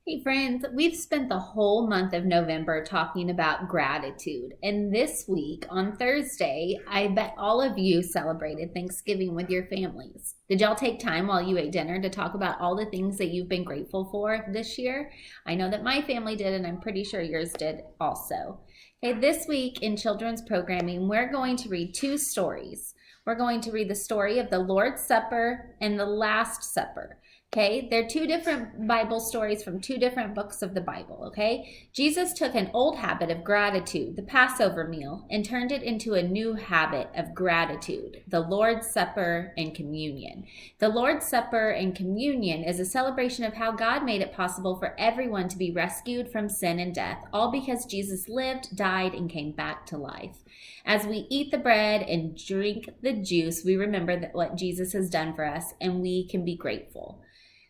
Hey friends, we've spent the whole month of November talking about gratitude. And this week, on Thursday, I bet all of you celebrated Thanksgiving with your families. Did y'all take time while you ate dinner to talk about all the things that you've been grateful for this year? I know that my family did, and I'm pretty sure yours did also. Okay, this week in children's programming, we're going to read two stories. We're going to read the story of the Lord's Supper and the Last Supper. Okay, they're two different Bible stories from two different books of the Bible. Okay, Jesus took an old habit of gratitude, the Passover meal, and turned it into a new habit of gratitude, the Lord's Supper and communion. The Lord's Supper and communion is a celebration of how God made it possible for everyone to be rescued from sin and death, all because Jesus lived, died, and came back to life. As we eat the bread and drink the juice, we remember that what Jesus has done for us, and we can be grateful.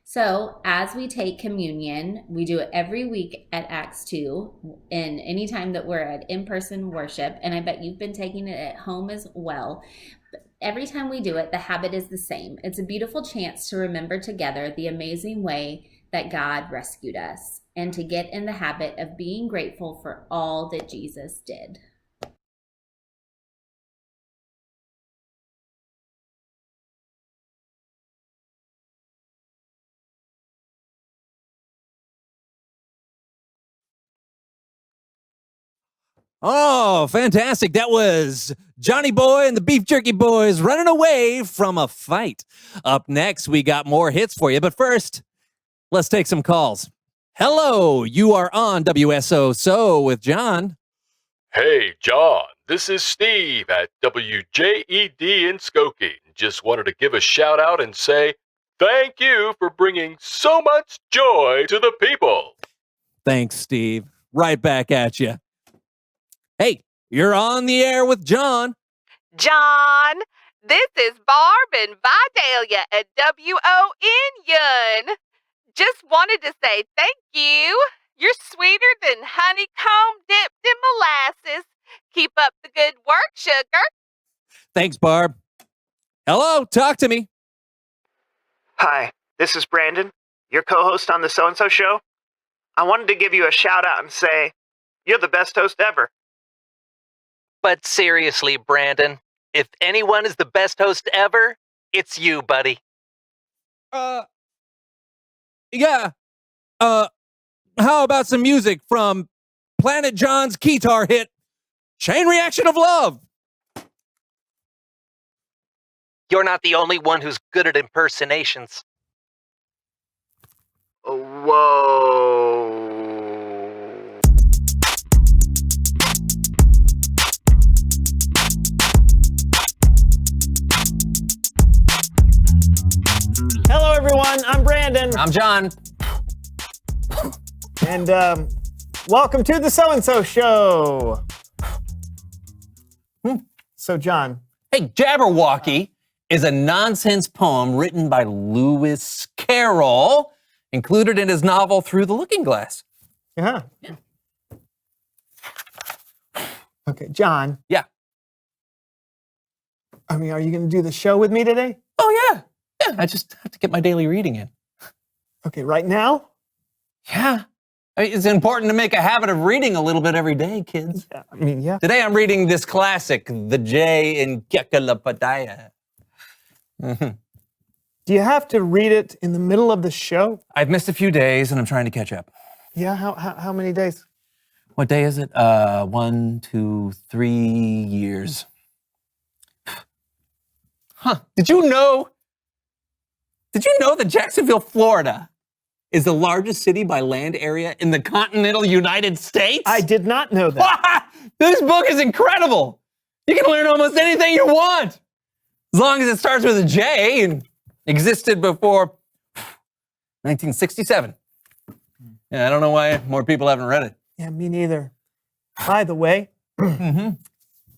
So as we take communion, we do it every week at Acts 2 and anytime that we're at in-person worship, and I bet you've been taking it at home as well. But every time we do it, the habit is the same. It's a beautiful chance to remember together the amazing way that God rescued us and to get in the habit of being grateful for all that Jesus did. Oh, fantastic. That was Johnny Boy and the Beef Jerky Boys running away from a fight. Up next, we got more hits for you. But first, let's take some calls. Hello, you are on WSO with John. Hey, John, this is Steve at WJED in Skokie. Just wanted to give a shout out and say thank you for bringing so much joy to the people. Thanks, Steve. Right back at you. Hey, you're on the air with John. John, this is Barb and Vidalia at WON. Just wanted to say thank you. You're sweeter than honeycomb dipped in molasses. Keep up the good work, sugar. Thanks, Barb. Hello, talk to me. Hi, this is Brandon, your co-host on the So-and-So Show. I wanted to give you a shout out and say, you're the best host ever. But seriously, Brandon, if anyone is the best host ever, it's you, buddy. Yeah. How about some music from Planet John's guitar hit, Chain Reaction of Love? You're not the only one who's good at impersonations. Whoa. Hello, everyone. I'm Brandon. I'm John. And welcome to the So-and-So Show. So, John. Hey, Jabberwocky is a nonsense poem written by Lewis Carroll, included in his novel Through the Looking Glass. Yeah. Okay, John. Yeah. I mean, are you going to do the show with me today? Oh, yeah. Yeah, I just have to get my daily reading in. Okay, right now? Yeah. I mean, it's important to make a habit of reading a little bit every day, kids. Yeah, I mean, yeah. Today I'm reading this classic, The Jay in Kekalapadaya. Do you have to read it in the middle of the show? I've missed a few days and I'm trying to catch up. Yeah, how many days? What day is it? 1, 2, 3 years. Huh. Did you know that Jacksonville, Florida is the largest city by land area in the continental United States? I did not know that. This book is incredible. You can learn almost anything you want, as long as it starts with a J and existed before 1967. Yeah, I don't know why more people haven't read it. Yeah, me neither. By the way,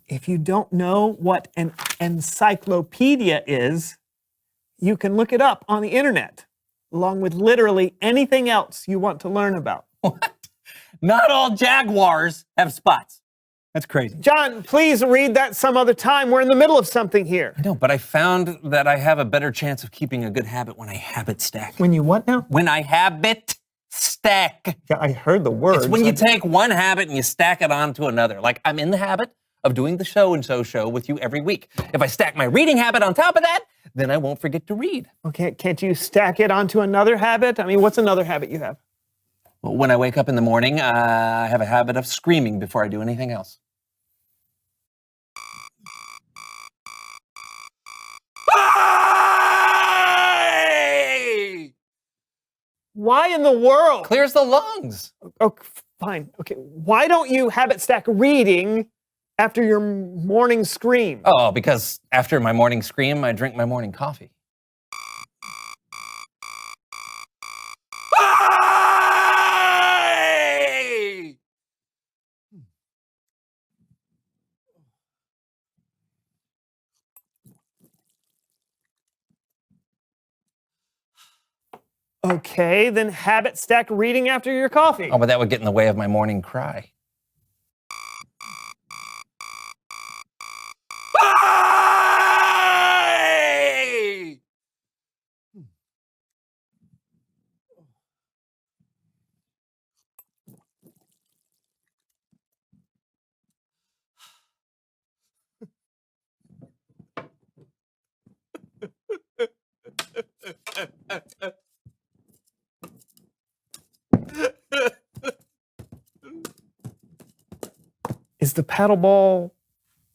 if you don't know what an encyclopedia is, you can look it up on the internet, along with literally anything else you want to learn about. What? Not all jaguars have spots. That's crazy. John, please read that some other time. We're in the middle of something here. I know, but I found that I have a better chance of keeping a good habit when I habit stack. When you what now? When I habit stack. Yeah, I heard the word. It's when you take one habit and you stack it onto another. Like I'm in the habit of doing the so-and-so show with you every week. If I stack my reading habit on top of that, then I won't forget to read. Okay, can't you stack it onto another habit? I mean, what's another habit you have? Well, when I wake up in the morning, I have a habit of screaming before I do anything else. Hey! Why in the world? Clears the lungs. Oh, fine. Okay, why don't you habit stack reading after your morning scream? Oh, because after my morning scream, I drink my morning coffee. Hey! Okay, then habit stack reading after your coffee. Oh, but that would get in the way of my morning cry. Hey! Is the paddle ball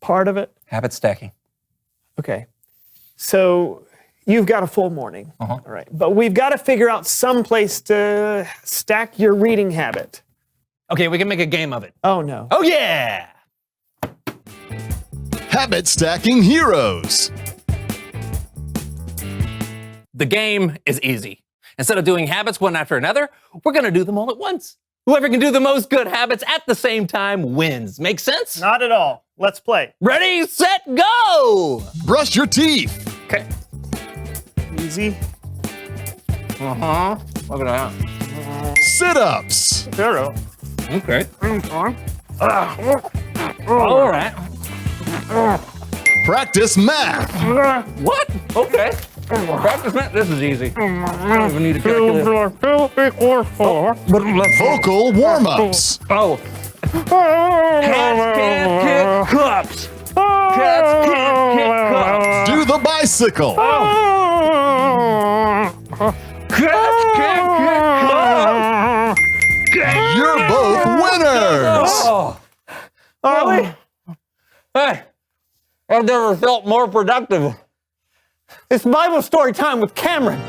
part of it? Habit stacking. Okay. So you've got a full morning. Uh-huh. All right. But we've got to figure out some place to stack your reading habit. Okay, we can make a game of it. Oh, no. Oh, yeah! Habit Stacking Heroes. The game is easy. Instead of doing habits one after another, we're going to do them all at once. Whoever can do the most good habits at the same time wins. Make sense? Not at all. Let's play. Ready, set, go! Brush your teeth. Okay. Easy. Uh-huh. Look at that. Sit-ups. Zero. Okay. All right. Practice math. What? Okay. Practice math. This is easy. I don't even need a calculator. Vocal warm-ups. Oh. Cats can't kick cups. Cats can't kick cups. Do the bicycle. Cats can't kick cups. You're both winners. Oh. Really? Hey, I've never felt more productive. It's Bible story time with Cameron.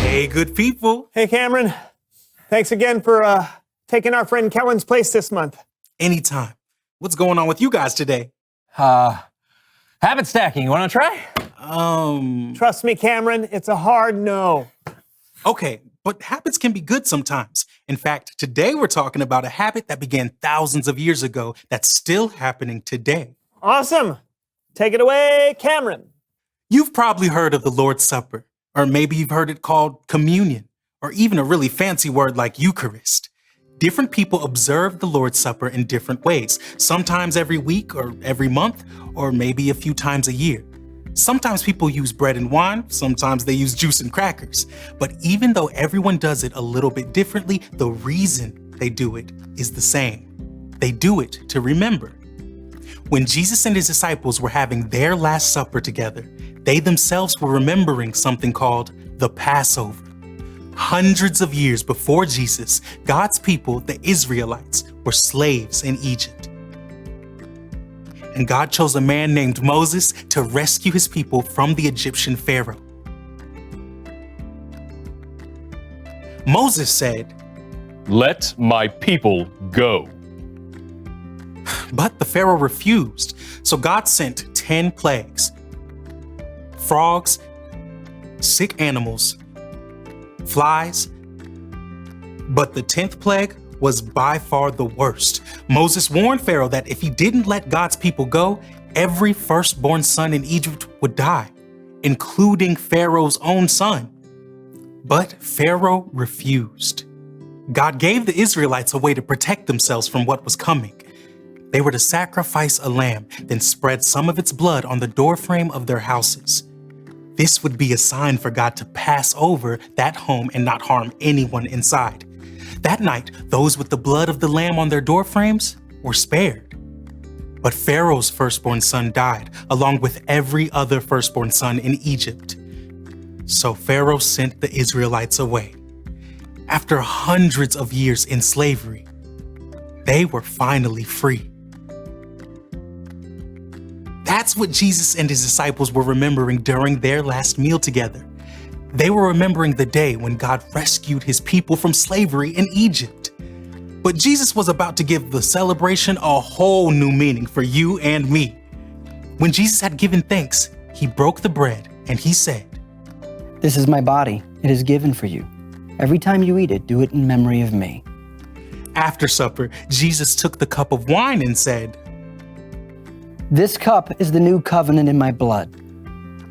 Hey, good people. Hey, Cameron. Thanks again for taking our friend Kellen's place this month. Anytime. What's going on with you guys today? Habit stacking. You want to try? Trust me, Cameron, it's a hard no. Okay, but habits can be good sometimes. In fact, today we're talking about a habit that began thousands of years ago that's still happening today. Awesome. Take it away, Cameron. You've probably heard of the Lord's Supper, or maybe you've heard it called communion, or even a really fancy word like Eucharist. Different people observe the Lord's Supper in different ways, sometimes every week or every month, or maybe a few times a year. Sometimes people use bread and wine, sometimes they use juice and crackers. But even though everyone does it a little bit differently, the reason they do it is the same. They do it to remember. When Jesus and his disciples were having their Last Supper together, they themselves were remembering something called the Passover. Hundreds of years before Jesus, God's people, the Israelites, were slaves in Egypt. And God chose a man named Moses to rescue his people from the Egyptian Pharaoh. Moses said, Let my people go. but the Pharaoh refused. So God sent 10 plagues: frogs, sick animals, flies. But the 10th plague was by far the worst. Moses warned Pharaoh that if he didn't let God's people go, every firstborn son in Egypt would die, including Pharaoh's own son. But Pharaoh refused. God gave the Israelites a way to protect themselves from what was coming. They were to sacrifice a lamb, then spread some of its blood on the doorframe of their houses. This would be a sign for God to pass over that home and not harm anyone inside. That night, those with the blood of the lamb on their doorframes were spared. But Pharaoh's firstborn son died, along with every other firstborn son in Egypt. So Pharaoh sent the Israelites away. After hundreds of years in slavery, they were finally free. That's what Jesus and his disciples were remembering during their last meal together. They were remembering the day when God rescued his people from slavery in Egypt. But Jesus was about to give the celebration a whole new meaning for you and me. When Jesus had given thanks, he broke the bread and he said, "This is my body. It is given for you. Every time you eat it, do it in memory of me." After supper, Jesus took the cup of wine and said, "This cup is the new covenant in my blood.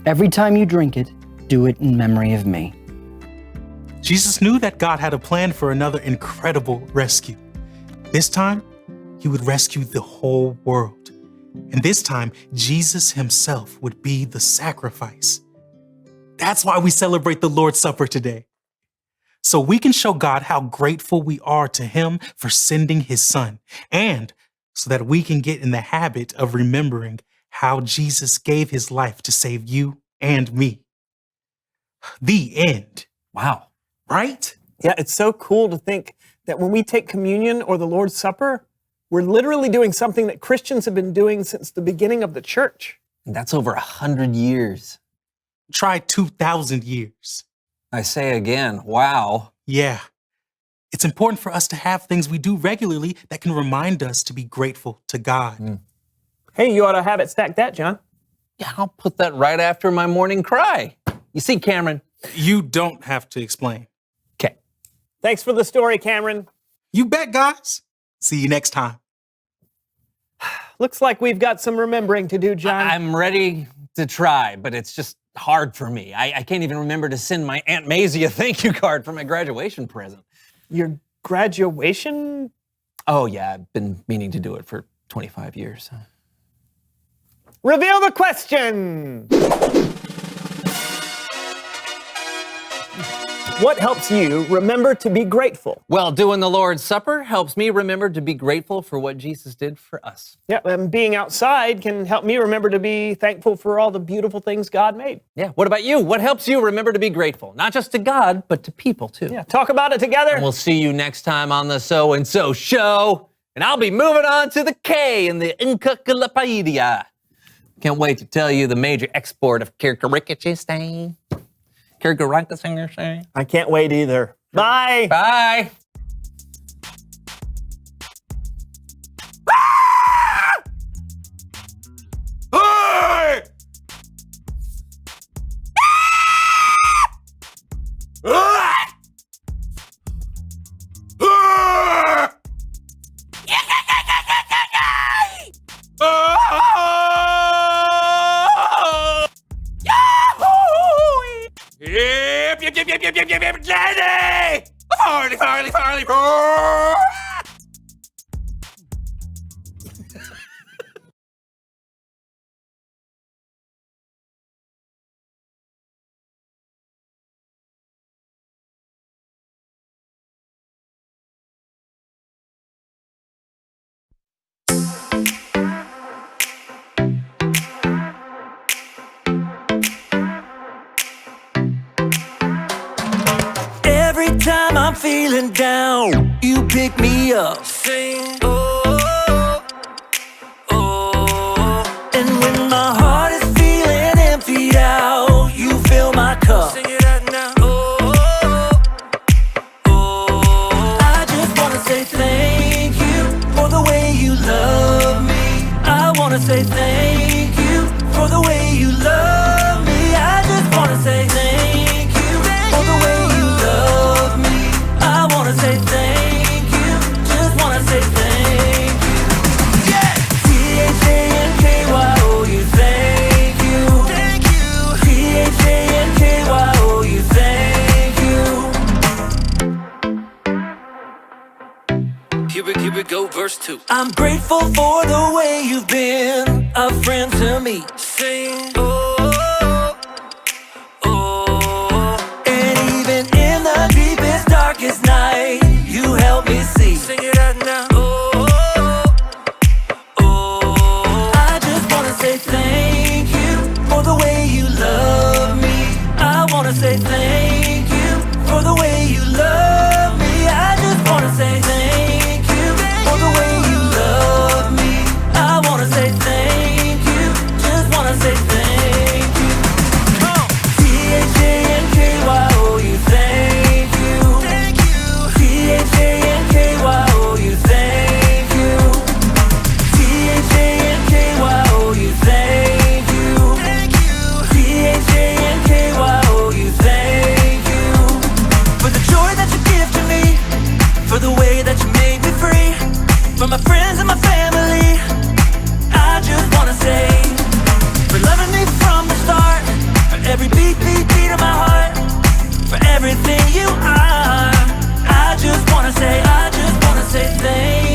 Every time you drink it, do it in memory of me." Jesus knew that God had a plan for another incredible rescue. This time, he would rescue the whole world. And this time, Jesus himself would be the sacrifice. That's why we celebrate the Lord's Supper today. So we can show God how grateful we are to him for sending his son, and so that we can get in the habit of remembering how Jesus gave his life to save you and me. The end. Wow. Right? Yeah, it's so cool to think that when we take communion or the Lord's Supper, we're literally doing something that Christians have been doing since the beginning of the church. That's over 100 years. Try 2,000 years. I say again, wow. Yeah. It's important for us to have things we do regularly that can remind us to be grateful to God. Hey, you ought to have it stacked that, John. Yeah, I'll put that right after my morning cry. You see, Cameron? You don't have to explain. Okay. Thanks for the story, Cameron. You bet, guys. See you next time. Looks like we've got some remembering to do, John. I'm ready to try, but it's just hard for me. I can't even remember to send my Aunt Maisie a thank you card for my graduation present. Your graduation? Oh, yeah, I've been meaning to do it for 25 years. Reveal the question! What helps you remember to be grateful? Well, doing the Lord's Supper helps me remember to be grateful for what Jesus did for us. Yeah, and being outside can help me remember to be thankful for all the beautiful things God made. Yeah, what about you? What helps you remember to be grateful? Not just to God, but to people too. Yeah, talk about it together. And we'll see you next time on the So and So Show. And I'll be moving on to the K in the Encyclopedia. Can't wait to tell you the major export of Kirkarikachistain. I can't wait either. Bye. Bye. Hey! Yep, Jenny! Farley! Every time I'm feeling down, you pick me up. Sing, oh, oh. And when my heart is feeling emptied out, you fill my cup. Sing it out now. Oh, oh. I just wanna say thank you for the way you love me. I wanna say thank you for the way you love me. I just wanna say thank you for the way you love me. I wanna say thank you, just wanna say thank you. Yeah! T-H-A-N-K-Y-O-U, thank you. Thank you. T-H-A-N-K-Y-O-U, thank you. Here we go, verse 2. 2. I'm grateful for the way you've been a friend to me. Sing, oh, oh. And even in the deepest, darkest night, you help me see. Sing it out now. Oh, oh. I just wanna say thank you for the way you love me. I wanna say thank you for the way you love me. I just wanna say thank you for the way you love me. I wanna say thank you, just wanna say thank you. T-H-A-N-K-Y-O-U, thank you. T-H-A-N-K-Y-O-U, thank you. T-H-A-N-K-Y-O-U, thank you. T-H-A-N-K-Y-O-U, thank you. For the joy that you give to me, for the way that you made me free, for my friends and my family, I just wanna say, for loving me from the start, for every beat, beat, beat of my heart, for everything you are, I just wanna say thank you.